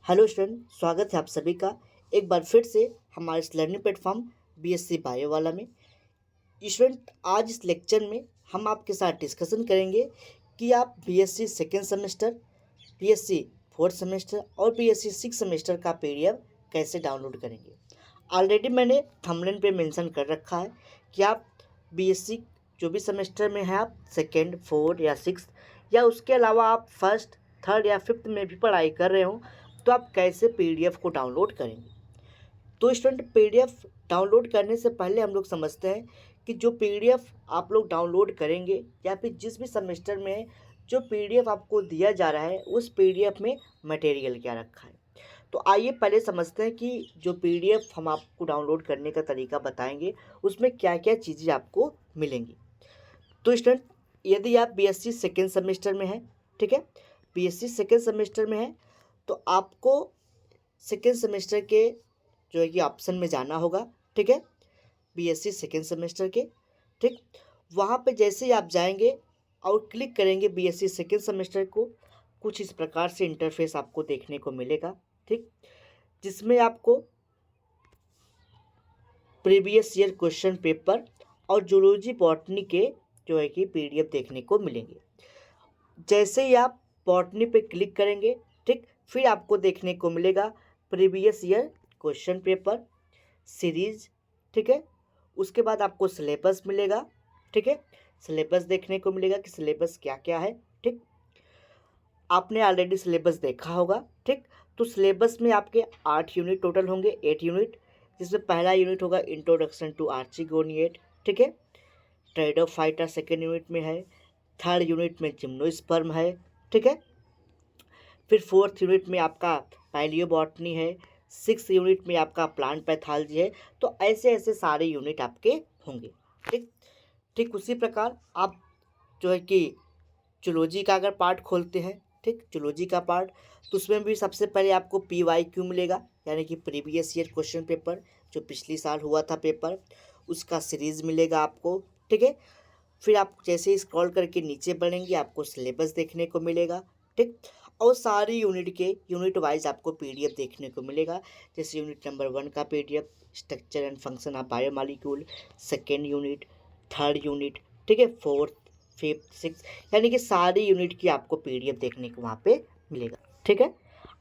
Hello student, स्वागत है आप सभी का एक बार फिर से हमारे इस लर्निंग प्लेटफॉर्म बीएससी बायो वाला में। स्टूडेंट, आज इस लेक्चर में हम आपके साथ डिस्कशन करेंगे कि आप BSc second semester, BSc fourth semester और बीएससी सिक्स सेमेस्टर का पीडीएफ कैसे डाउनलोड करेंगे। ऑलरेडी मैंने थंबनेल पे मेंशन कर रखा है कि आप बीएससी जो भी सेमेस्टर में है, आप सेकेंड, फोर्थ या सिक्स या उसके अलावा आप फर्स्ट, थर्ड या फिफ्थ में भी पढ़ाई कर रहे हो, तो आप कैसे पीडीएफ को डाउनलोड करेंगे। तो स्टूडेंट, पीडीएफ डाउनलोड करने से पहले हम लोग समझते हैं कि जो पीडीएफ आप लोग डाउनलोड करेंगे या फिर जिस भी सेमेस्टर में जो पीडीएफ आपको दिया जा रहा है उस पीडीएफ में मटेरियल क्या रखा है। तो आइए पहले समझते हैं कि जो पीडीएफ हम आपको डाउनलोड करने का तरीका बताएंगे उसमें क्या क्या चीज़ें आपको मिलेंगी। तो स्टूडेंट, यदि आप बीएससी सेकेंड सेमेस्टर में हैं, ठीक है, बीएससी सेकेंड सेमेस्टर में है तो आपको सेकेंड सेमेस्टर के जो है कि ऑप्शन में जाना होगा, ठीक है, बीएससी सेकेंड सेमेस्टर के, ठीक। वहाँ पे जैसे ही आप जाएंगे और क्लिक करेंगे बीएससी सेकेंड सेमेस्टर को, कुछ इस प्रकार से इंटरफेस आपको देखने को मिलेगा, ठीक, जिसमें आपको प्रीवियस ईयर क्वेश्चन पेपर और जूलॉजी बॉटनी के जो है कि पीडीएफ देखने को मिलेंगे। जैसे ही आप बॉटनी पे क्लिक करेंगे, ठीक, फिर आपको देखने को मिलेगा previous year question paper series, ठीक है। उसके बाद आपको सिलेबस मिलेगा, ठीक है, सिलेबस देखने को मिलेगा कि सिलेबस क्या क्या है, ठीक। आपने ऑलरेडी सिलेबस देखा होगा, ठीक। तो सिलेबस में आपके 8 यूनिट टोटल होंगे, 8 यूनिट, जिसमें पहला यूनिट होगा इंट्रोडक्शन टू आर्चिगोनिएट, ठीक है। ट्राइडोफाइटा सेकेंड यूनिट में है, थर्ड यूनिट में जिम्नोस्पर्म है, ठीक है। फिर फोर्थ यूनिट में आपका पैलियोबॉटनी है, सिक्स यूनिट में आपका प्लांट पैथोलॉजी है। तो ऐसे ऐसे सारे यूनिट आपके होंगे, ठीक। ठीक उसी प्रकार आप जो है कि जूलॉजी का अगर पार्ट खोलते हैं, ठीक, जूलॉजी का पार्ट, तो उसमें भी सबसे पहले आपको PYQ मिलेगा, यानी कि प्रीवियस ईयर क्वेश्चन पेपर, जो पिछली साल हुआ था पेपर, उसका सीरीज़ मिलेगा आपको, ठीक है। फिर आप जैसे ही स्क्रॉल करके नीचे बढ़ेंगे आपको सिलेबस देखने को मिलेगा, ठीक, और सारी यूनिट के यूनिट वाइज आपको पीडीएफ देखने को मिलेगा। जैसे यूनिट नंबर 1 का PDF structure and function of biomolecule, second unit, third unit, ठीक है, फोर्थ, फिफ्थ, सिक्स, यानी कि सारी यूनिट की आपको पीडीएफ देखने को वहाँ पे मिलेगा, ठीक है।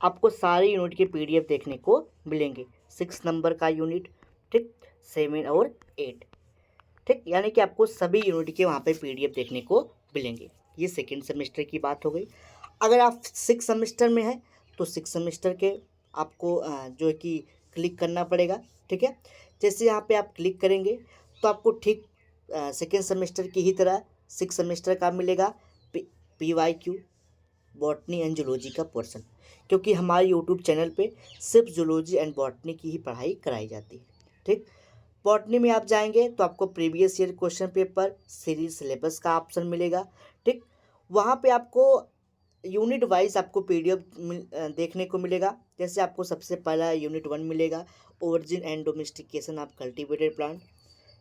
आपको सारी यूनिट के पीडीएफ देखने को मिलेंगे, 6 नंबर का यूनिट, ठीक, 7 और 8, ठीक, यानी कि आपको सभी यूनिट के वहाँ पे पीडीएफ देखने को मिलेंगे। ये सेकेंड सेमेस्टर की बात हो गई। अगर आप सिक्स सेमेस्टर में हैं तो सिक्स सेमेस्टर के आपको जो है कि क्लिक करना पड़ेगा, ठीक है। जैसे यहाँ पे आप क्लिक करेंगे तो आपको ठीक सेकेंड सेमेस्टर की ही तरह सिक्स सेमेस्टर का मिलेगा PYQ बॉटनी एंड जूलॉजी का पोर्शन, क्योंकि हमारे यूट्यूब चैनल पे सिर्फ जूलॉजी एंड बॉटनी की ही पढ़ाई कराई जाती है, ठीक। बॉटनी में आप जाएंगे तो आपको previous year question paper series syllabus का ऑप्शन मिलेगा, ठीक। वहाँ पे आपको यूनिट वाइज आपको पीडीएफ देखने को मिलेगा। जैसे आपको सबसे पहला यूनिट 1 मिलेगा origin and domestication of cultivated plant.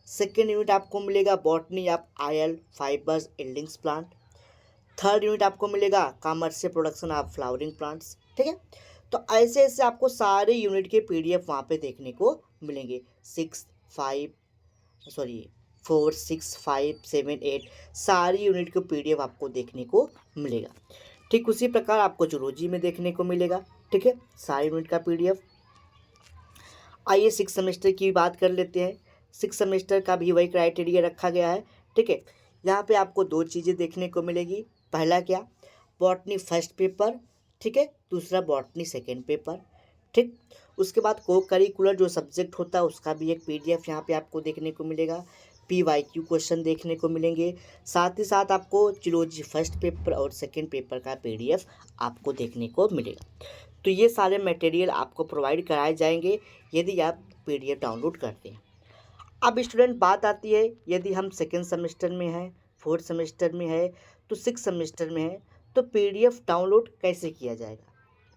Second unit आपको मिलेगा botany of oil fibres yieldings plant. Third unit आपको मिलेगा commercial production of flowering plants, ठीक है। तो ऐसे ऐसे आपको सारे यूनिट के पीडीएफ वहाँ पे देखने को मिलेंगे, 6, 5, सॉरी 4, 6, 5, 7, 8 सारी यूनिट के पीडीएफ आपको देखने को मिलेगा। ठीक उसी प्रकार आपको जूलॉजी में देखने को मिलेगा, ठीक है, सारी यूनिट का पीडीएफ। आइए सिक्स सेमेस्टर की बात कर लेते हैं। सिक्स सेमेस्टर का भी वही क्राइटेरिया रखा गया है, ठीक है। यहाँ पे आपको दो चीज़ें देखने को मिलेगी। पहला क्या, बॉटनी फर्स्ट पेपर, ठीक है, दूसरा बॉटनी सेकेंड पेपर, ठीक। उसके बाद को करिकुलर जो सब्जेक्ट होता है उसका भी एक पीडीएफ यहाँ पे आपको देखने को मिलेगा। PYQ क्वेश्चन देखने को मिलेंगे, साथ ही साथ आपको जूलॉजी फर्स्ट पेपर और सेकेंड पेपर का पीडीएफ आपको देखने को मिलेगा। तो ये सारे मटेरियल आपको प्रोवाइड कराए जाएंगे यदि आप पीडीएफ डाउनलोड करते हैं। अब स्टूडेंट, बात आती है यदि हम सेकेंड सेमेस्टर में हैं, फोर्थ सेमेस्टर में है, तो सिक्स सेमेस्टर में है, तो पीडीएफ डाउनलोड कैसे किया जाएगा,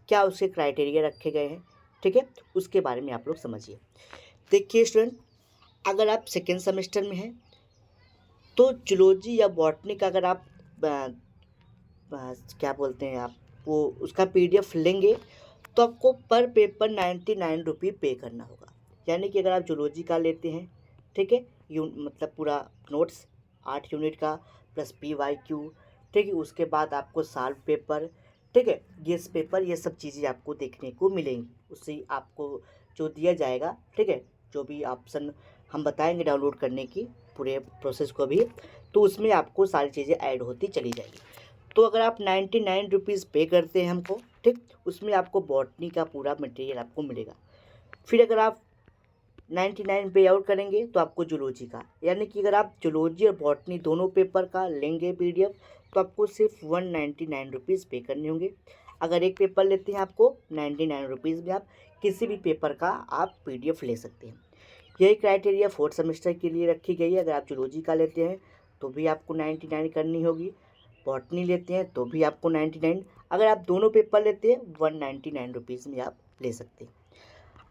क्या उसके क्राइटेरिया रखे गए हैं, ठीक है, उसके बारे में आप लोग समझिए। देखिए स्टूडेंट, अगर आप सेकेंड सेमेस्टर में हैं तो जूलॉजी या बॉटनी का अगर आप क्या बोलते हैं आप वो उसका पीडीएफ लेंगे तो आपको पर पेपर 99 रुपये पे करना होगा। यानी कि अगर आप जूलॉजी का लेते हैं, ठीक है, मतलब पूरा नोट्स 8 यूनिट का प्लस PYQ, ठीक है, उसके बाद आपको सॉल्व पेपर, ठीक है, गेस पेपर, ये सब चीज़ें आपको देखने को मिलेंगी। उससे आपको जो दिया जाएगा, ठीक है, जो भी ऑप्शन हम बताएंगे डाउनलोड करने की पूरे प्रोसेस को भी, तो उसमें आपको सारी चीज़ें ऐड होती चली जाएगी। तो अगर आप 99 रुपीज़ पे करते हैं हमको, ठीक, उसमें आपको बॉटनी का पूरा मटेरियल आपको मिलेगा। फिर अगर आप 99 पे आउट करेंगे तो आपको जूलॉजी का, यानी कि अगर आप जूलॉजी और बॉटनी दोनों पेपर का लेंगे PDF, तो आपको सिर्फ 199 रुपीज़ पे करने होंगे। अगर एक पेपर लेते हैं आपको 99 रुपीज़ में आप किसी भी पेपर का आप PDF ले सकते हैं। यही क्राइटेरिया 4th सेमेस्टर के लिए रखी गई है। अगर आप जूलॉजी का लेते हैं तो भी आपको 99 करनी होगी, बॉटनी लेते हैं तो भी आपको 99, अगर आप दोनों पेपर लेते हैं 199 रुपीज़ में आप ले सकते हैं।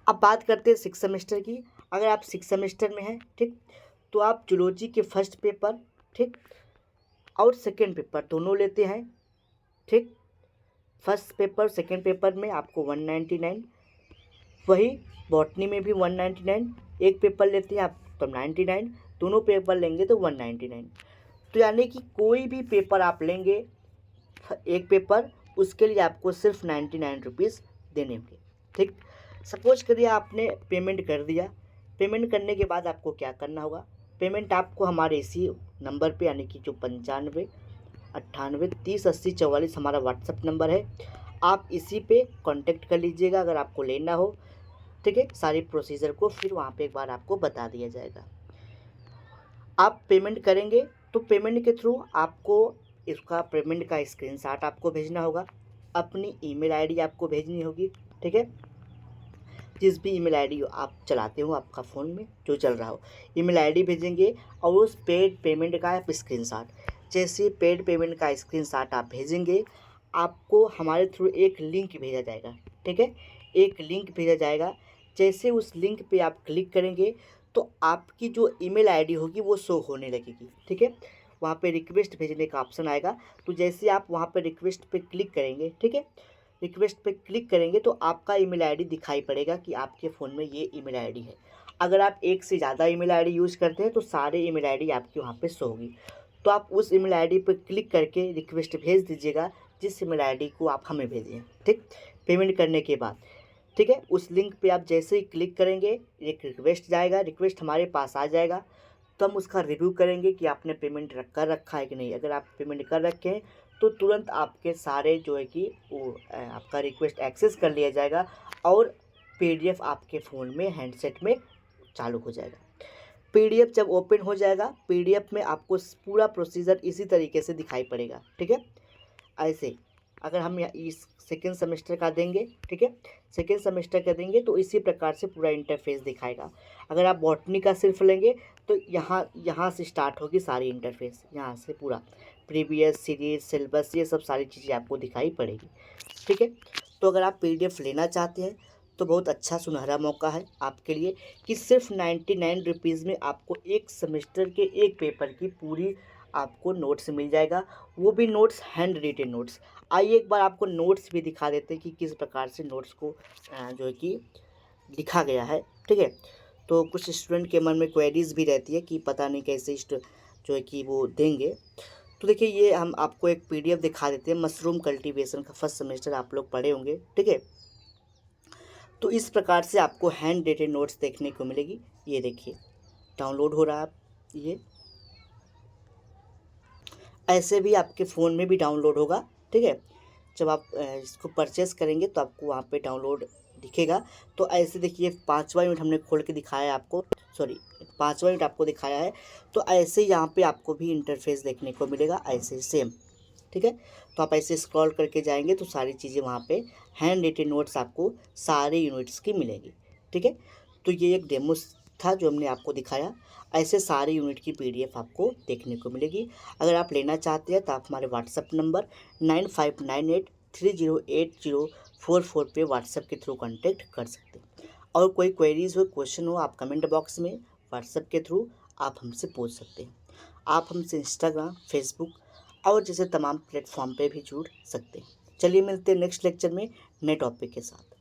अब बात करते हैं 6th सेमेस्टर की। अगर आप 6th सेमेस्टर में हैं, ठीक, तो आप जूलॉजी के फर्स्ट पेपर, ठीक, और सेकेंड पेपर दोनों लेते हैं, ठीक, फर्स्ट पेपर सेकेंड पेपर में आपको 199, वही बॉटनी में भी 199, एक पेपर लेते हैं आप तो 99, दोनों पेपर लेंगे तो 199। तो यानी कि कोई भी पेपर आप लेंगे, एक पेपर, उसके लिए आपको सिर्फ 99 रुपीज़ देने होंगे, ठीक। सपोज करिए आपने पेमेंट कर दिया, पेमेंट करने के बाद आपको क्या करना होगा, पेमेंट आपको हमारे इसी नंबर पे, यानी कि जो 95 98 30 80 44 हमारा व्हाट्सअप नंबर है, आप इसी पे कांटेक्ट कर लीजिएगा अगर आपको लेना हो, ठीक है। सारी प्रोसीजर को फिर वहाँ पे एक बार आपको बता दिया जाएगा। आप पेमेंट करेंगे तो पेमेंट के थ्रू आपको इसका पेमेंट का स्क्रीनशॉट आपको भेजना होगा, अपनी ईमेल आईडी आपको भेजनी होगी, ठीक है। जिस भी ईमेल आईडी आप चलाते हो आपका फ़ोन में जो चल रहा हो, ईमेल आईडी भेजेंगे और उस पेड पेमेंट का आप स्क्रीनशॉट, जैसे पेड पेमेंट का स्क्रीनशॉट आप भेजेंगे, आपको हमारे थ्रू एक लिंक भेजा जाएगा, ठीक है, एक लिंक भेजा जाएगा। जैसे उस लिंक पे आप क्लिक करेंगे तो आपकी जो ईमेल आईडी होगी वो शो होने लगेगी, ठीक है। वहाँ पे रिक्वेस्ट भेजने का ऑप्शन आएगा, तो जैसे आप वहाँ पे रिक्वेस्ट पे क्लिक करेंगे, ठीक है, रिक्वेस्ट पे क्लिक करेंगे तो आपका ईमेल आईडी दिखाई पड़ेगा कि आपके फ़ोन में ये ईमेल आईडी है। अगर आप एक से ज़्यादा ईमेल आईडी यूज़ करते हैं तो सारे ईमेल आईडी आपकी वहाँ पे शो होगी। तो आप उस ईमेल आईडी पे क्लिक करके रिक्वेस्ट भेज दीजिएगा, जिस ईमेल आईडी को आप हमें भेजें, ठीक, पेमेंट करने के बाद, ठीक है। उस लिंक पे आप जैसे ही क्लिक करेंगे एक रिक्वेस्ट जाएगा, रिक्वेस्ट हमारे पास आ जाएगा, तो हम उसका रिव्यू करेंगे कि आपने पेमेंट कर रखा है कि नहीं। अगर आप पेमेंट कर रखे हैं तो तुरंत आपके सारे जो है कि वो आपका रिक्वेस्ट एक्सेस कर लिया जाएगा और PDF आपके फ़ोन में हैंडसेट में चालू हो जाएगा। PDF जब ओपन हो जाएगा, PDF में आपको पूरा प्रोसीजर इसी तरीके से दिखाई पड़ेगा, ठीक है। ऐसे अगर हम इस सेकेंड सेमेस्टर का देंगे, ठीक है, सेकेंड सेमेस्टर का देंगे तो इसी प्रकार से पूरा इंटरफेस दिखाएगा। अगर आप बॉटनी का सिर्फ लेंगे तो यहाँ से स्टार्ट होगी सारी इंटरफेस, यहाँ से पूरा प्रीवियस सीरीज सिलेबस ये सब सारी चीज़ें आपको दिखाई पड़ेगी, ठीक है। तो अगर आप PDF लेना चाहते हैं तो बहुत अच्छा सुनहरा मौका है आपके लिए कि सिर्फ 99 रुपीज़ में आपको एक सेमेस्टर के एक पेपर की पूरी आपको नोट्स मिल जाएगा, वो भी नोट्स हैंड रिटेन नोट्स। आइए एक बार आपको नोट्स भी दिखा देते हैं कि किस प्रकार से नोट्स को जो है कि लिखा गया है, ठीक है। तो कुछ स्टूडेंट के मन में क्वेरीज भी रहती है कि पता नहीं कैसे जो है कि वो देंगे। तो देखिए ये हम आपको एक PDF दिखा देते हैं, मशरूम कल्टीवेशन का फर्स्ट सेमेस्टर आप लोग पढ़े होंगे, ठीक है। तो इस प्रकार से आपको हैंड रिटेन नोट्स देखने को मिलेगी। ये देखिए डाउनलोड हो रहा है, ये ऐसे भी आपके फ़ोन में भी डाउनलोड होगा, ठीक है। जब आप इसको परचेस करेंगे तो आपको वहाँ पे डाउनलोड दिखेगा। तो ऐसे देखिए 5वां यूनिट हमने खोल के दिखाया है आपको, सॉरी 5वां यूनिट आपको दिखाया है। तो ऐसे यहाँ पे आपको भी इंटरफेस देखने को मिलेगा, ऐसे सेम, ठीक है। तो आप ऐसे स्क्रॉल करके जाएंगे तो सारी चीज़ें वहाँ पे हैंड रिटेन नोट्स आपको सारे यूनिट्स की मिलेगी, ठीक है। तो ये एक डेमो था जो हमने आपको दिखाया, ऐसे सारे यूनिट की PDF आपको देखने को मिलेगी। अगर आप लेना चाहते हैं तो आप हमारे व्हाट्सअप नंबर 9598308044 पे व्हाट्सअप के थ्रू कांटेक्ट कर सकते हैं। और कोई क्वेरीज हो, क्वेश्चन हो, आप कमेंट बॉक्स में व्हाट्सअप के थ्रू आप हमसे पूछ सकते हैं। आप हमसे इंस्टाग्राम, फेसबुक और जैसे तमाम प्लेटफॉर्म पे भी जुड़ सकते हैं। चलिए मिलते हैं नेक्स्ट लेक्चर में नए टॉपिक के साथ।